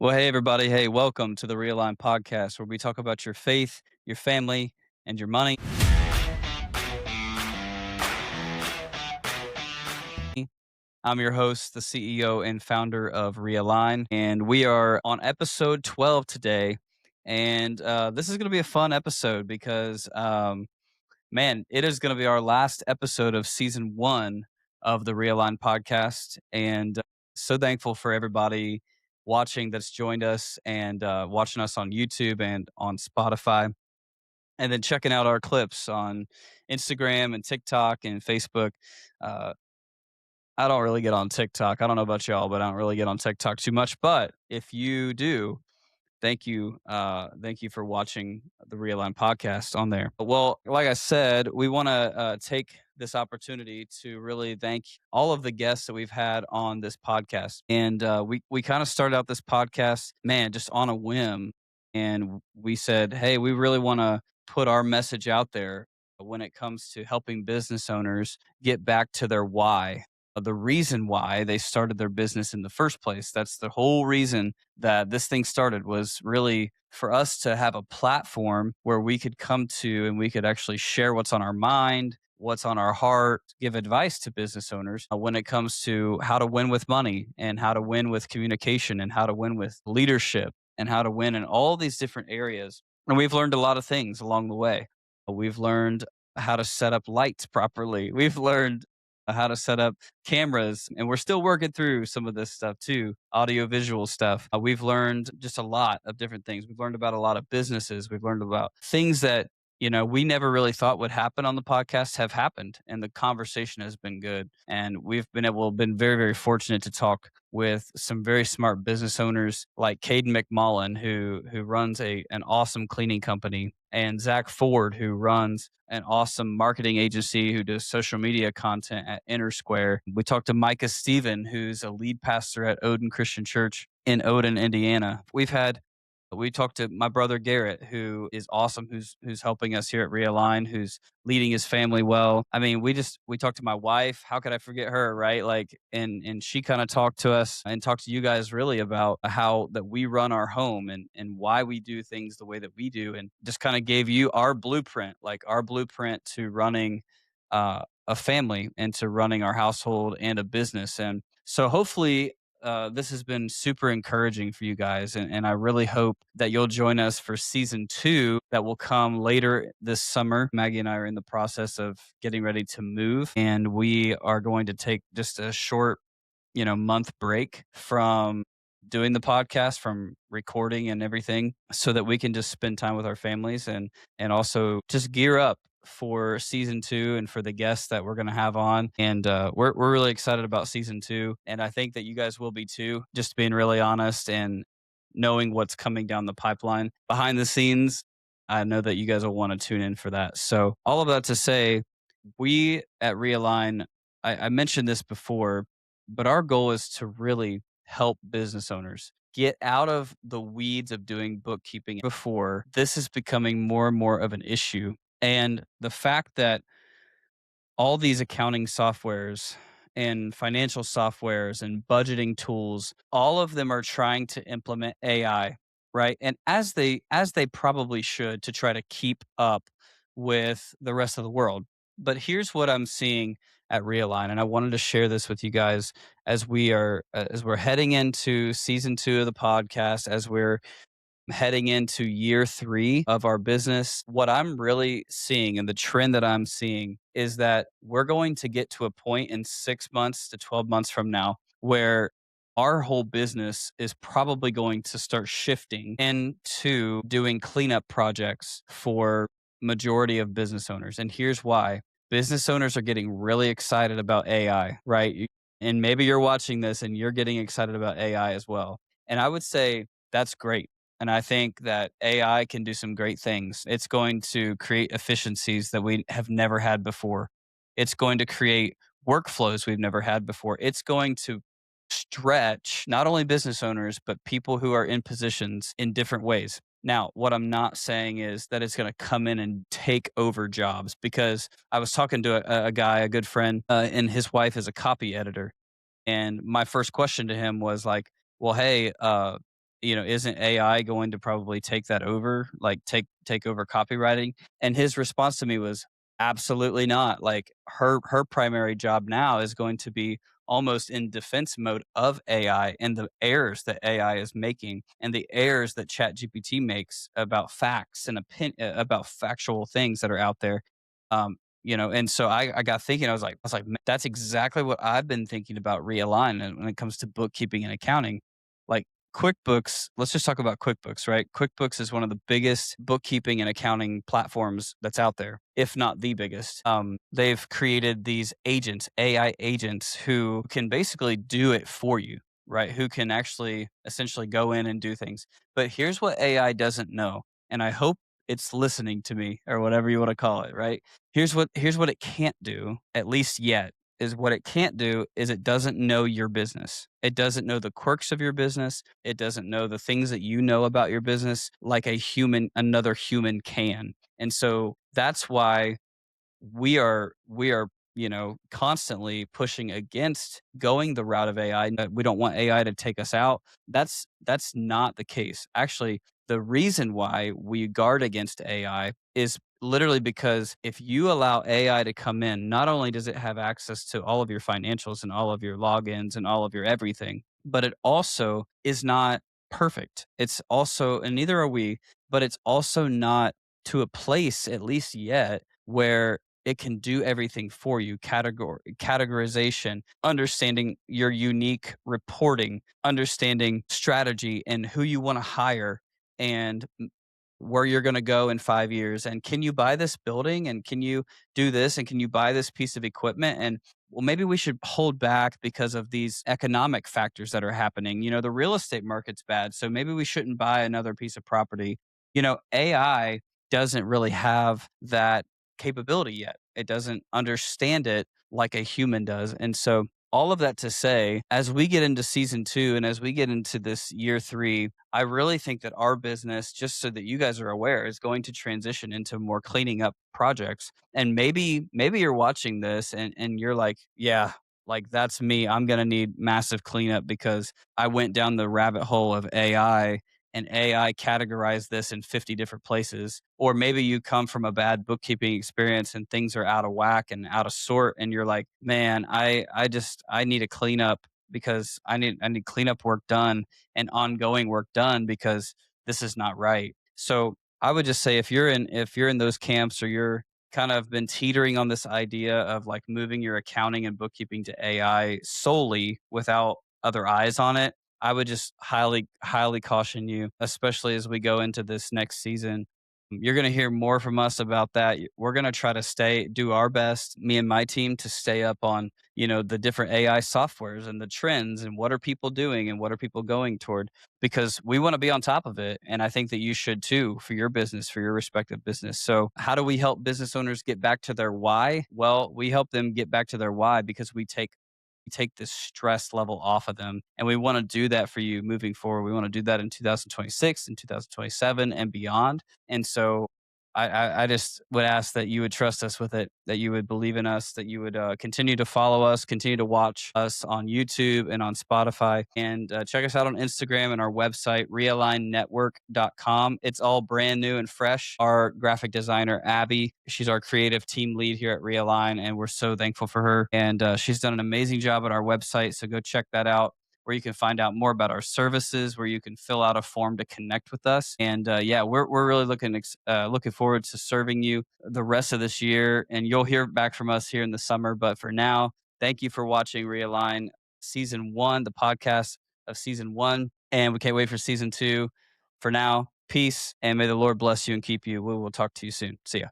Well, hey, everybody. Hey, welcome to the Realine Podcast, where we talk about your faith, your family, and your money. I'm your host, the CEO and founder of Realine, and we are on episode 12 today. And this is going to be a fun episode because, man, it is going to be our last episode of season one of the Realign podcast. And so thankful for everybody watching that's joined us and watching us on YouTube and on Spotify. And then checking out our clips on Instagram and TikTok and Facebook. Uh, I don't really get on TikTok. I don't know about y'all, but I don't really get on TikTok too much. But if you do, thank you. Thank you for watching the Realign podcast on there. Well, like I said, we want to take this opportunity to really thank all of the guests that we've had on this podcast. And we kind of started out this podcast, man, just on a whim. And we said, hey, we really want to put our message out there when it comes to helping business owners get back to their why, the reason why they started their business in the first place. That's the whole reason that this thing started, was really for us to have a platform where we could come to and we could actually share what's on our mind, what's on our heart, give advice to business owners when it comes to how to win with money and how to win with communication and how to win with leadership and how to win in all these different areas. And we've learned a lot of things along the way. We've learned how to set up lights properly. We've learned how to set up cameras, and we're still working through some of this stuff too, audio visual stuff. We've learned just a lot of different things. We've learned about a lot of businesses. We've learned about things that we never really thought would happen on the podcast have happened, and the conversation has been good. And we've been very, very fortunate to talk with some very smart business owners like Caden McMullen, who runs an awesome cleaning company, and Zach Ford, who runs an awesome marketing agency who does social media content at Inner Square. We talked to Micah Stephen, who's a lead pastor at Odin Christian Church in Odin, Indiana. We talked to my brother Garrett, who is awesome, who's helping us here at Realign, who's leading his family well. I mean, we talked to my wife. How could I forget her, right? Like, and she kind of talked to us and talked to you guys really about how that we run our home and why we do things the way that we do, and just kind of gave you our blueprint, like our blueprint to running a family and to running our household and a business. And so hopefully this has been super encouraging for you guys. And I really hope that you'll join us for season two that will come later this summer. Maggie and I are in the process of getting ready to move, and we are going to take just a short, month break from doing the podcast, from recording and everything, so that we can just spend time with our families and also just gear up for season two and for the guests that we're going to have on. And we're really excited about season two. And I think that you guys will be too, just being really honest and knowing what's coming down the pipeline behind the scenes. I know that you guys will want to tune in for that. So all of that to say, we at Realign, I mentioned this before, but our goal is to really help business owners get out of the weeds of doing bookkeeping. Before, this is becoming more and more of an issue. And the fact that all these accounting softwares and financial softwares and budgeting tools, all of them are trying to implement AI, right? And as they probably should, to try to keep up with the rest of the world. But here's what I'm seeing at Realign, and I wanted to share this with you guys as we're heading into season two of the podcast, as we're heading into year three of our business. What I'm really seeing, and the trend that I'm seeing, is that we're going to get to a point in 6 months to 12 months from now where our whole business is probably going to start shifting into doing cleanup projects for majority of business owners. And here's why. Business owners are getting really excited about AI, right? And maybe you're watching this and you're getting excited about AI as well. And I would say that's great. And I think that AI can do some great things. It's going to create efficiencies that we have never had before. It's going to create workflows we've never had before. It's going to stretch not only business owners, but people who are in positions in different ways. Now, what I'm not saying is that it's going to come in and take over jobs, because I was talking to a guy, a good friend, and his wife is a copy editor. And my first question to him was like, well, hey, isn't AI going to probably take that over, like take over copywriting? And his response to me was, absolutely not. Like her primary job now is going to be almost in defense mode of AI and the errors that AI is making and the errors that ChatGPT makes about facts and about factual things that are out there. And so I got thinking, I was like, "Man, that's exactly what I've been thinking about Realign and when it comes to bookkeeping and accounting. Like QuickBooks, let's just talk about QuickBooks, right? QuickBooks is one of the biggest bookkeeping and accounting platforms that's out there, if not the biggest. They've created these agents, AI agents, who can basically do it for you, right? Who can actually essentially go in and do things. But here's what AI doesn't know. And I hope it's listening to me or whatever you want to call it, right? Here's what it can't do, at least yet, is what it can't do is it doesn't know your business. It doesn't know the quirks of your business. It doesn't know the things that you know about your business like another human can. And so that's why we are constantly pushing against going the route of AI. We don't want AI to take us out. That's not the case. Actually, the reason why we guard against AI is literally because if you allow AI to come in, not only does it have access to all of your financials and all of your logins and all of your everything, but it also is not perfect. It's also, and neither are we, but it's also not to a place, at least yet, where it can do everything for you. Categorization, understanding your unique reporting, understanding strategy and who you want to hire, and where you're going to go in 5 years, and can you buy this building, and can you do this, and can you buy this piece of equipment, and well, maybe we should hold back because of these economic factors that are happening. The real estate market's bad, so maybe we shouldn't buy another piece of property. AI doesn't really have that capability yet. It doesn't understand it like a human does. And so, all of that to say, as we get into season 2 and as we get into this year 3, I really think that our business, just so that you guys are aware, is going to transition into more cleaning up projects. And maybe you're watching this and you're like, yeah, like that's me. I'm going to need massive cleanup because I went down the rabbit hole of AI and AI categorized this in 50 different places. Or maybe you come from a bad bookkeeping experience and things are out of whack and out of sort. And you're like, man, I need a cleanup because I need cleanup work done and ongoing work done because this is not right. So I would just say if you're in those camps, or you're kind of been teetering on this idea of like moving your accounting and bookkeeping to AI solely without other eyes on it, I would just highly, highly caution you, especially as we go into this next season. You're going to hear more from us about that. We're going to try to do our best, me and my team, to stay up on, the different AI softwares and the trends and what are people doing and what are people going toward, because we want to be on top of it. And I think that you should too, for your business, for your respective business. So how do we help business owners get back to their why? Well, we help them get back to their why because we take this stress level off of them. And we want to do that for you moving forward. We want to do that in 2026 and 2027 and beyond. And so I just would ask that you would trust us with it, that you would believe in us, that you would continue to follow us, continue to watch us on YouTube and on Spotify, and check us out on Instagram and our website, realignetwork.com. It's all brand new and fresh. Our graphic designer, Abby, she's our creative team lead here at Realign, and we're so thankful for her. And she's done an amazing job at our website, so go check that out, where you can find out more about our services, where you can fill out a form to connect with us. And yeah, we're really looking forward to serving you the rest of this year. And you'll hear back from us here in the summer. But for now, thank you for watching Realign Season 1, the podcast of Season 1. And we can't wait for Season 2. For now, peace, and may the Lord bless you and keep you. We will talk to you soon. See ya.